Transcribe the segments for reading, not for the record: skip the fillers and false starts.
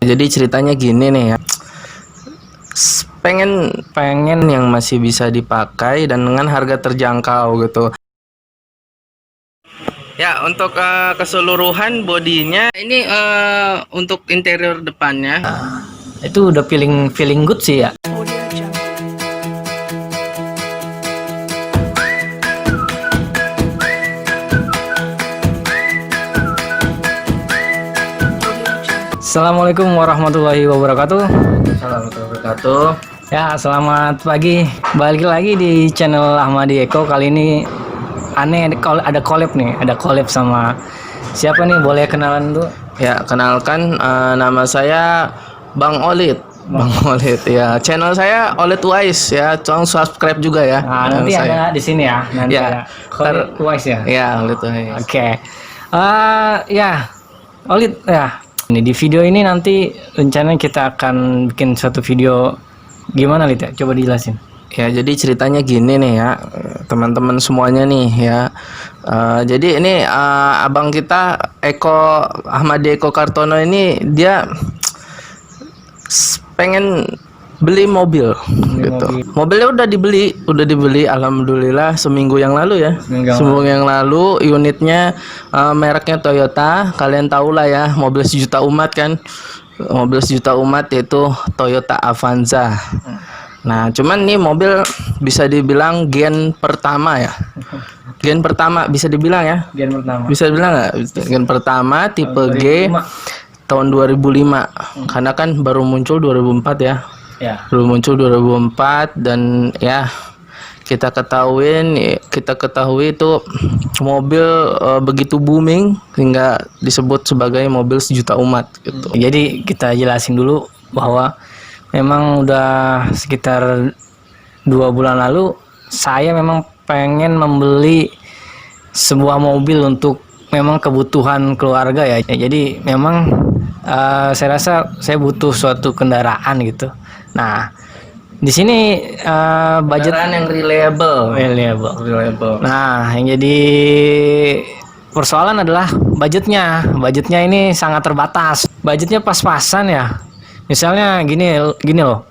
Jadi ceritanya gini nih ya. Pengen yang masih bisa dipakai dan dengan harga terjangkau gitu. Ya, untuk keseluruhan bodinya ini untuk interior depannya. Itu udah feeling good sih ya. Assalamualaikum warahmatullahi wabarakatuh. Assalamualaikum warahmatullahi wabarakatuh. Ya, selamat pagi. Balik lagi di channel Ahmadi Eko. Kali ini aneh ada collab nih, ada collab sama siapa nih? Boleh kenalan dulu? Ya, kenalkan nama saya Bang Olid. Bang Olid ya. Channel saya Olid Wise ya. Tolong subscribe juga ya. Nah, nanti ada di sini ya. Nanti ya, ada collab Wise ya. Ya, Olid Wise. Oke. Ya, Olid ya. Ini di video ini nanti rencananya kita akan bikin satu video gimana Lid ya? Coba dijelasin. Ya, jadi ceritanya gini nih ya, teman-teman semuanya nih ya. Jadi ini abang kita Ahmadi Eko Kartono ini dia pengen beli mobil gitu. Mobilnya udah dibeli alhamdulillah seminggu yang lalu ya. Seminggu yang lalu unitnya mereknya Toyota. Kalian tahu lah ya, mobil sejuta umat kan. Mobil sejuta umat yaitu Toyota Avanza. Nah, cuman nih mobil bisa dibilang gen pertama ya. Gen pertama bisa dibilang ya. Gen pertama. Bisa dibilang nggak? Gen pertama tipe G tahun 2005. Karena kan baru muncul 2004 ya. Ya. Baru muncul 2004 dan ya kita ketahui itu mobil begitu booming hingga disebut sebagai mobil sejuta umat gitu. Jadi kita jelasin dulu bahwa memang udah sekitar 2 bulan lalu saya memang pengen membeli sebuah mobil untuk memang kebutuhan keluarga ya. Jadi memang saya rasa saya butuh suatu kendaraan gitu. Nah, di sini budget Kendaraan yang reliable. Nah, yang jadi persoalan adalah budgetnya. Budgetnya ini sangat terbatas. Budgetnya pas-pasan ya. Misalnya gini loh.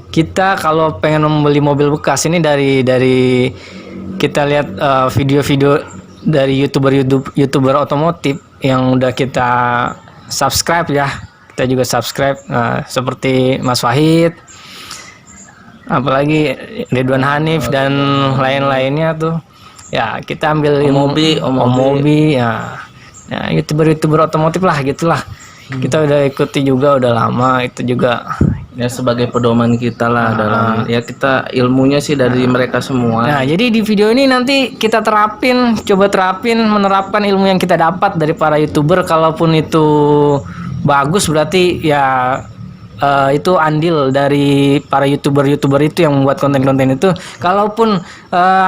Kita kalau pengen membeli mobil bekas ini dari kita lihat video-video dari youtuber otomotif yang udah kita subscribe ya. Kita juga subscribe seperti Mas Wahid, apalagi Ridwan Hanif dan lain-lainnya tuh. Ya, kita ambil Omobi ya. Ya, youtuber otomotif lah gitulah. Kita udah ikuti juga udah lama, itu juga Ya sebagai pedoman kita lah dalam ya kita ilmunya sih dari mereka semua. Nah, jadi di video ini nanti kita menerapkan ilmu yang kita dapat dari para youtuber. Kalaupun itu bagus berarti ya itu andil dari para youtuber itu yang membuat konten-konten itu. Kalaupun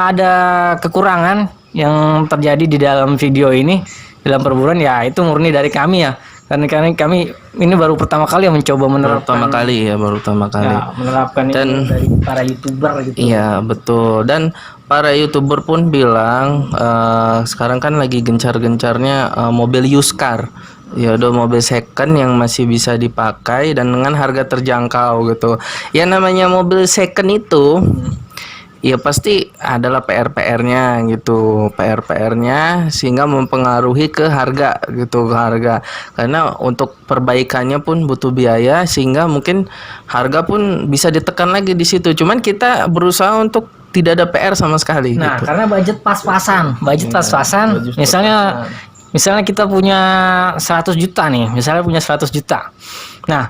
ada kekurangan yang terjadi di dalam video ini dalam perburuan ya itu murni dari kami ya. Karena kami ini baru pertama kali yang mencoba menerapkan. Baru pertama kali. Ya, menerapkan dan itu dari para youtuber gitu. Iya betul. Dan para youtuber pun bilang sekarang kan lagi gencar-gencarnya mobil used car. Ya udah mobil second yang masih bisa dipakai dan dengan harga terjangkau gitu. Ya namanya mobil second itu ya pasti adalah PR-nya gitu. PR-nya sehingga mempengaruhi ke harga gitu, Karena untuk perbaikannya pun butuh biaya sehingga mungkin harga pun bisa ditekan lagi di situ. Cuman kita berusaha untuk tidak ada PR sama sekali. Nah, gitu. karena budget pas-pasan. Misalnya kita punya 100 juta nih, misalnya 100 juta. Nah,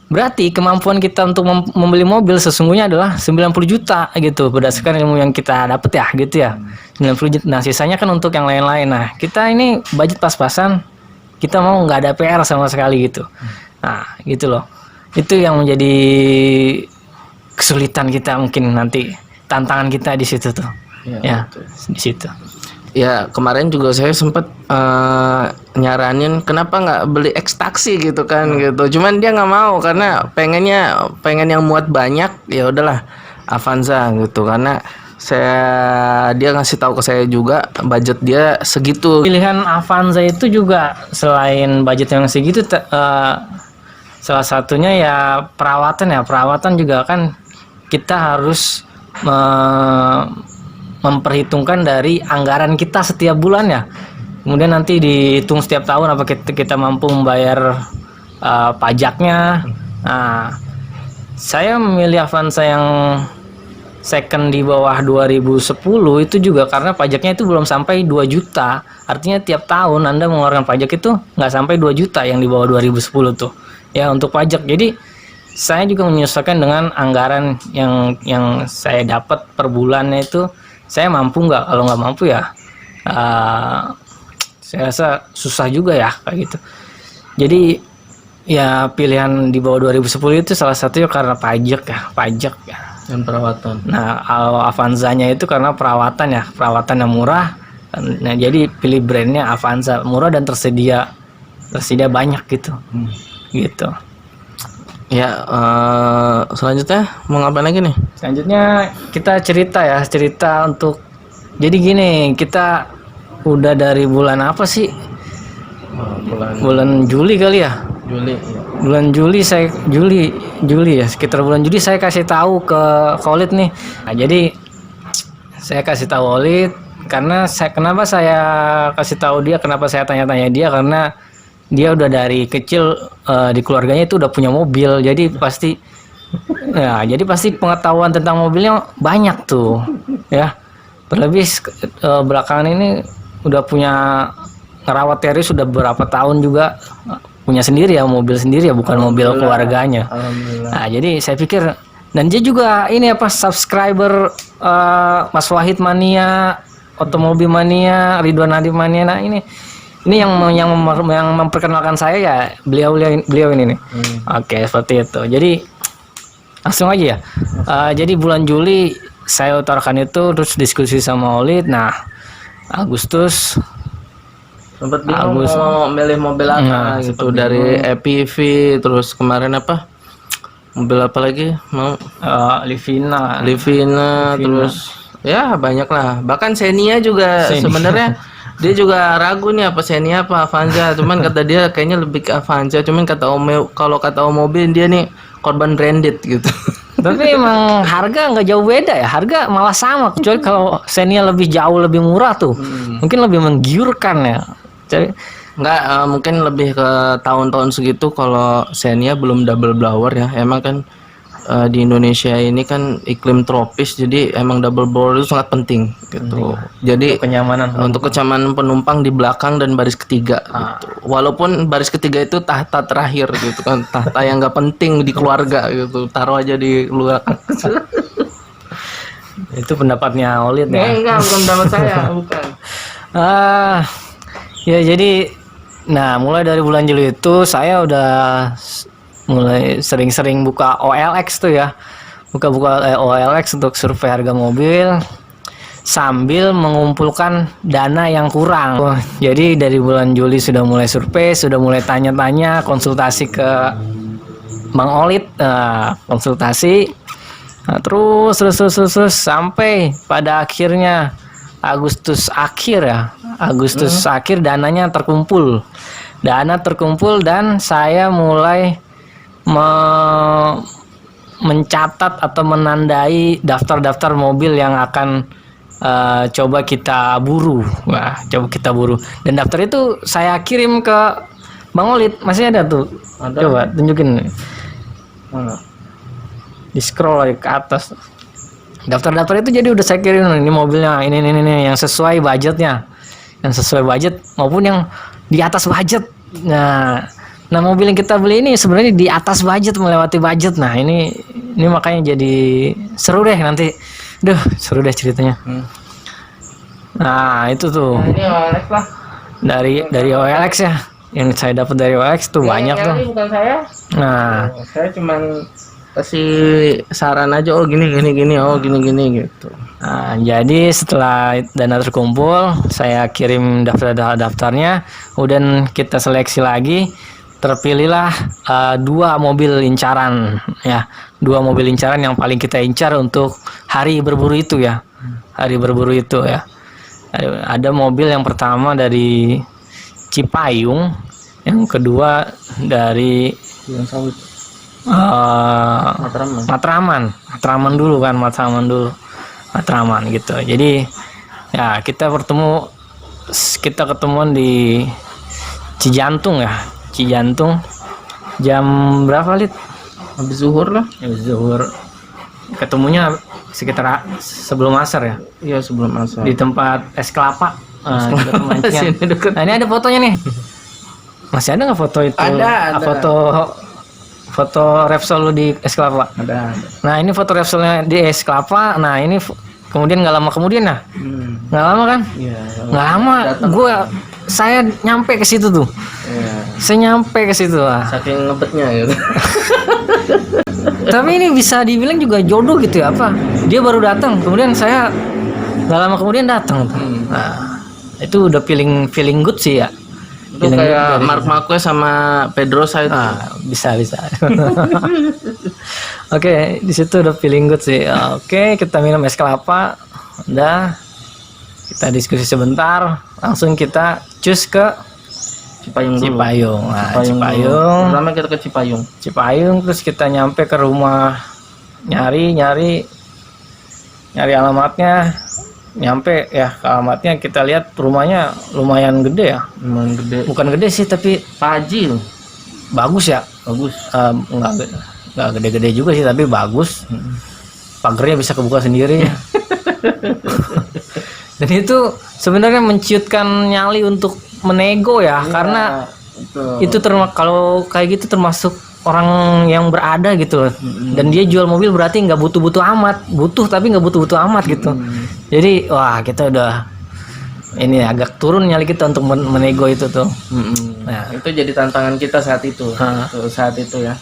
berarti kemampuan kita untuk membeli mobil sesungguhnya adalah 90 juta gitu berdasarkan ilmu yang kita dapat ya gitu ya. 90 juta. Nah, sisanya kan untuk yang lain-lain. Nah, kita ini budget pas-pasan, kita mau nggak ada PR sama sekali gitu. Nah, gitu loh. Itu yang menjadi kesulitan kita mungkin nanti, tantangan kita di situ tuh. Ya, di situ. Ya kemarin juga saya sempat nyaranin kenapa nggak beli X taksi gitu kan gitu. Cuman dia nggak mau karena pengen yang muat banyak. Ya udahlah Avanza gitu karena dia ngasih tahu ke saya juga budget dia segitu. Pilihan Avanza itu juga selain budget yang segitu Salah satunya ya perawatan ya. Perawatan juga kan kita harus memperhitungkan dari anggaran kita setiap bulan ya. Kemudian nanti dihitung setiap tahun apa kita mampu membayar pajaknya. Nah, saya memilih Avanza yang second di bawah 2010 itu juga karena pajaknya itu belum sampai 2 juta. Artinya tiap tahun Anda mengeluarkan pajak itu nggak sampai 2 juta yang di bawah 2010 tuh. Ya untuk pajak. Jadi saya juga menyesuaikan dengan anggaran yang saya dapat per bulannya itu. Saya mampu nggak? Kalau nggak mampu ya saya rasa susah juga ya kayak gitu. Jadi ya pilihan di bawah 2010 itu salah satunya karena pajak ya. Dan perawatan. Nah, kalau Avanzanya itu karena perawatan yang murah. Nah, jadi pilih brandnya Avanza, murah dan tersedia banyak gitu. Gitu. Ya, selanjutnya mau ngapain lagi nih? Selanjutnya kita cerita untuk jadi gini, kita udah dari bulan apa sih? Bulan Juli kali ya? Juli. Bulan Juli ya, sekitar bulan Juli saya kasih tahu ke Khalid nih. Nah, jadi saya kasih tahu Khalid karena kenapa saya kasih tahu dia, kenapa saya tanya-tanya dia, karena dia udah dari kecil di keluarganya itu udah punya mobil, jadi pasti pengetahuan tentang mobilnya banyak tuh ya. Terlebih belakangan ini udah punya ngerawat Terry sudah beberapa tahun juga, punya sendiri ya, mobil sendiri ya, bukan mobil keluarganya. Nah, jadi saya pikir, dan dia juga ini subscriber Mas Wahid Mania, Otomobil Mania, Ridwan Nadif Mania. Nah, ini yang memperkenalkan saya ya beliau ini nih. Oke, seperti itu. Jadi langsung aja ya. Jadi bulan Juli saya utarakan itu, terus diskusi sama Olid. Nah, Agustus sempat bingung mau milih mobil apa gitu, dari EPV, terus kemarin mobil apa lagi mau Livina, terus ya banyak lah, bahkan Xenia juga sebenarnya dia juga ragu nih apa Xenia apa Avanza, cuman kata dia kayaknya lebih ke Avanza, cuman kalau kata Om Mobil dia nih korban branded gitu. Tapi emang harga nggak jauh beda ya, harga malah sama, kecuali kalau Xenia jauh lebih murah tuh, mungkin lebih menggiurkan ya. Nggak, mungkin lebih ke tahun-tahun segitu. Kalau Xenia belum double blower ya, emang kan di Indonesia ini kan iklim tropis, jadi emang double blower itu sangat penting gitu. Jadi untuk kenyamanan penumpang di belakang dan baris ketiga gitu. Walaupun baris ketiga itu tahta terakhir gitu kan, tahta yang nggak penting di keluarga gitu, taruh aja di luar. Itu pendapatnya Olid ya? Enggak, bukan pendapat saya, bukan. Ya jadi, nah mulai dari bulan Juli itu saya udah mulai sering-sering buka OLX tuh ya, buka OLX untuk survei harga mobil sambil mengumpulkan dana yang kurang. Jadi dari bulan Juli sudah mulai survei, sudah mulai tanya-tanya, konsultasi ke Bang Olid, konsultasi, nah, terus sampai pada akhirnya Agustus akhir dananya terkumpul. Dan saya mulai mencatat atau menandai daftar-daftar mobil yang akan coba kita buru. Dan daftar itu saya kirim ke Bang Olid. Masih ada tuh. Coba tunjukin. Mana? Di scroll lagi ke atas. Daftar-daftar itu jadi udah saya kirim, ini mobilnya ini yang sesuai budgetnya, maupun yang di atas budget. Nah mobil yang kita beli ini sebenarnya di atas budget, melewati budget. Nah ini makanya jadi seru deh nanti. Seru deh ceritanya. Nah itu tuh. Ini OLX lah. Dari OLX ya, yang saya dapat dari OLX tuh banyak tuh. Bukan saya. Nah saya cuman kasih saran aja, gini gitu. Nah, jadi setelah dana terkumpul, saya kirim daftarnya, kemudian kita seleksi lagi, terpilihlah 2 mobil incaran ya, 2 mobil incaran yang paling kita incar untuk hari berburu itu ya. Ada mobil yang pertama dari Cipayung, yang kedua dari Yang sawit. eh, Matraman. Matraman dulu kan, Matraman gitu. Jadi ya kita ketemuan di Cijantung ya, Cijantung jam berapa Lid? Habis zuhur lah. Ya, zuhur. Ketemunya sekitar sebelum asar ya, Iya, sebelum asar. di tempat es kelapa. Kita kemancingan. Sini deket. Nah, ini ada fotonya nih. Masih ada nggak foto itu? Ada. Foto Repsol lu di es kelapa. Ada. Nah, ini foto Repsolnya di es kelapa. Nah, ini kemudian nggak lama kemudian nggak lama kan? Iya. Nggak lama. Saya nyampe ke situ tuh. Iya. Saya nyampe ke situ lah. Saking ngebetnya gitu. Tapi ini bisa dibilang juga jodoh gitu ya, apa? Dia baru datang, kemudian saya nggak lama kemudian datang. Nah, itu udah feeling good sih ya. Itu kayak Marc Marquez sama Pedrosa itu. Bisa. Oke, di situ udah feeling good sih. Oke, kita minum es kelapa. Udah. Kita diskusi sebentar, langsung kita cus ke Cipayung dulu. Cipayung. Nah, Cipayung. Pertama kita ke Cipayung. Cipayung, terus kita nyampe ke rumah, nyari alamatnya. Nyampe ya ke alamatnya, kita lihat rumahnya lumayan gede ya. Lumayan gede. Bukan gede sih, tapi Pak Haji loh. bagus ya. Bagus. Nggak gede-gede juga sih, tapi bagus. Pagernya bisa kebuka sendiri. Dan itu sebenarnya menciutkan nyali untuk menego ya, karena itu kalau kayak gitu termasuk orang yang berada gitu. Dan dia jual mobil berarti nggak butuh-butuh amat, butuh tapi nggak butuh-butuh amat gitu. Jadi wah, kita udah ini agak turun nyali kita untuk menego itu tuh. Nah, itu jadi tantangan kita saat itu. Saat itu ya.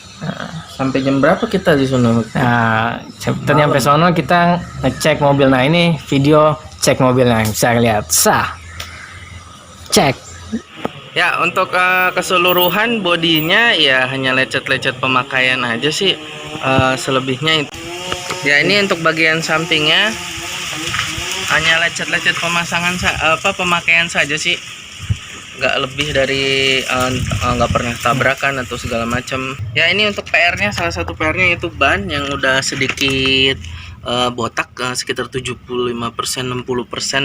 Sampai jam berapa kita di sana? Nah, kita nyampe sono, kita ngecek mobil. Nah, ini video cek mobilnya, bisa lihat. Cek. Ya, untuk keseluruhan bodinya ya hanya lecet-lecet pemakaian aja sih. Selebihnya itu. Ya, ini untuk bagian sampingnya hanya lecet-lecet pemakaian saja sih. Nggak lebih dari nggak pernah tabrakan atau segala macam. Ya, ini untuk PR-nya, salah satu PR-nya itu ban yang udah sedikit botak, sekitar 75% 60%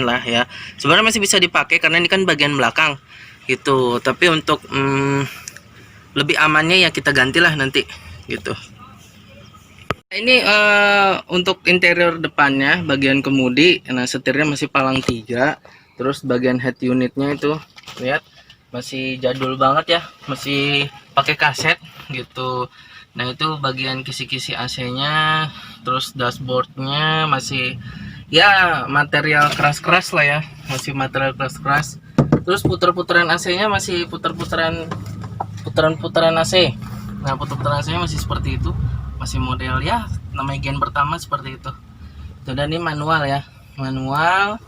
lah ya. Sebenarnya masih bisa dipakai karena ini kan bagian belakang gitu, tapi untuk lebih amannya ya kita gantilah nanti gitu. Ini untuk interior depannya, bagian kemudi, nah setirnya masih palang 3, terus bagian head unitnya itu lihat masih jadul banget ya, masih pakai kaset gitu. Nah, itu bagian kisi-kisi AC-nya, terus dashboardnya masih ya material keras-keras lah ya, masih material keras-keras. Terus puter-puteran AC-nya masih puter-puteran AC. Nah, puter-puteran AC-nya masih seperti itu, masih model ya namanya gen pertama seperti itu. Dan ini manual ya, manual.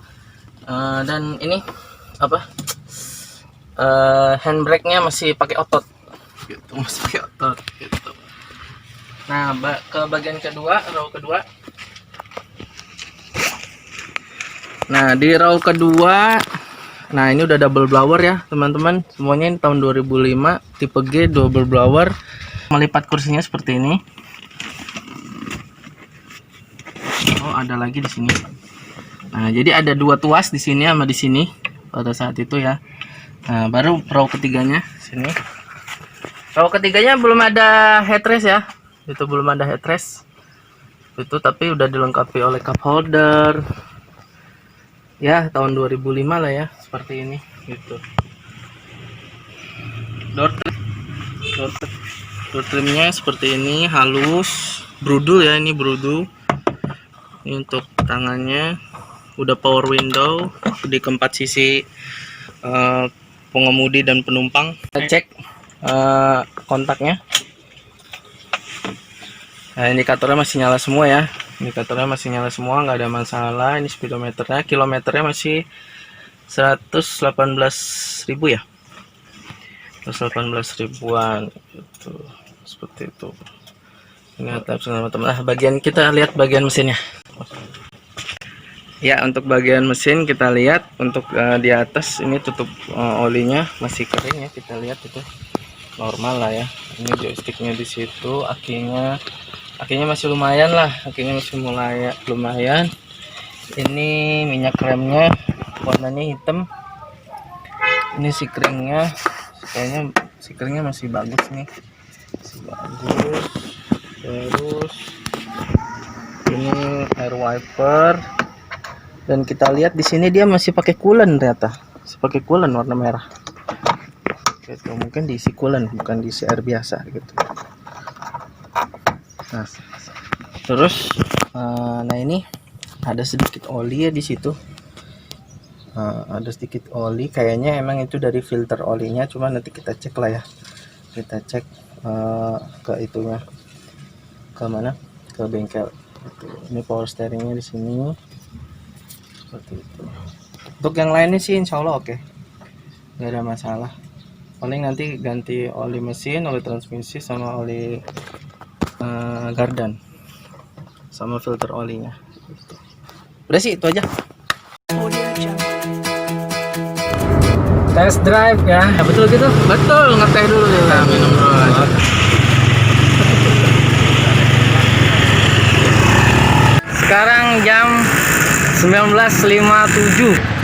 Dan ini apa? Handbrake-nya masih pakai otot gitu, masih pakai otot gitu. Nah, ke bagian kedua, row kedua. Nah, di row kedua, nah ini udah double blower ya teman-teman. Semuanya ini tahun 2005, tipe G, double blower. Melipat kursinya seperti ini. Oh, ada lagi di sini. Nah, jadi ada 2 tuas di sini sama di sini pada saat itu ya. Nah, baru row ketiganya sini. Row ketiganya belum ada headrest ya. Itu belum ada headrest itu, tapi udah dilengkapi oleh cup holder ya, tahun 2005 lah ya, seperti ini gitu. Door trimnya seperti ini, halus, brudul ya, ini brudul. Ini untuk tangannya udah power window di keempat sisi pengemudi dan penumpang. Kita cek kontaknya. Nah, indikatornya masih nyala semua ya, indikatornya masih nyala semua, nggak ada masalah. Ini speedometernya, kilometernya masih 118.000 ya, 118 ribuan gitu, seperti itu. Ini atap teman-teman. Nah, bagian kita lihat bagian mesinnya ya. Untuk bagian mesin kita lihat, untuk di atas ini tutup olinya masih kering ya, kita lihat itu normal lah ya. Ini joysticknya di situ, akinya masih lumayan lah, lumayan. Ini minyak remnya warnanya hitam. Ini sikringnya, kayaknya sikringnya masih bagus nih, masih bagus. Terus ini air wiper, dan kita lihat di sini dia masih pakai coolant ternyata, masih pakai coolant warna merah. Gitu, mungkin diisi coolant bukan diisi air biasa gitu. Nah, terus nah ini ada sedikit oli ya di situ. Ada sedikit oli, kayaknya emang itu dari filter olinya, cuma nanti kita cek lah ya. Kita cek ke itunya, ke mana, ke bengkel. Ini power steeringnya di sini seperti itu. Untuk yang lainnya sih insya Allah oke, nggak ada masalah. Paling nanti ganti oli mesin, oli transmisi, sama oli gardan, sama filter olinya. Udah sih itu aja. Test drive ya, betul gitu. Betul, ngeteh dulu ya, minum dulu. Sekarang jam 19.57.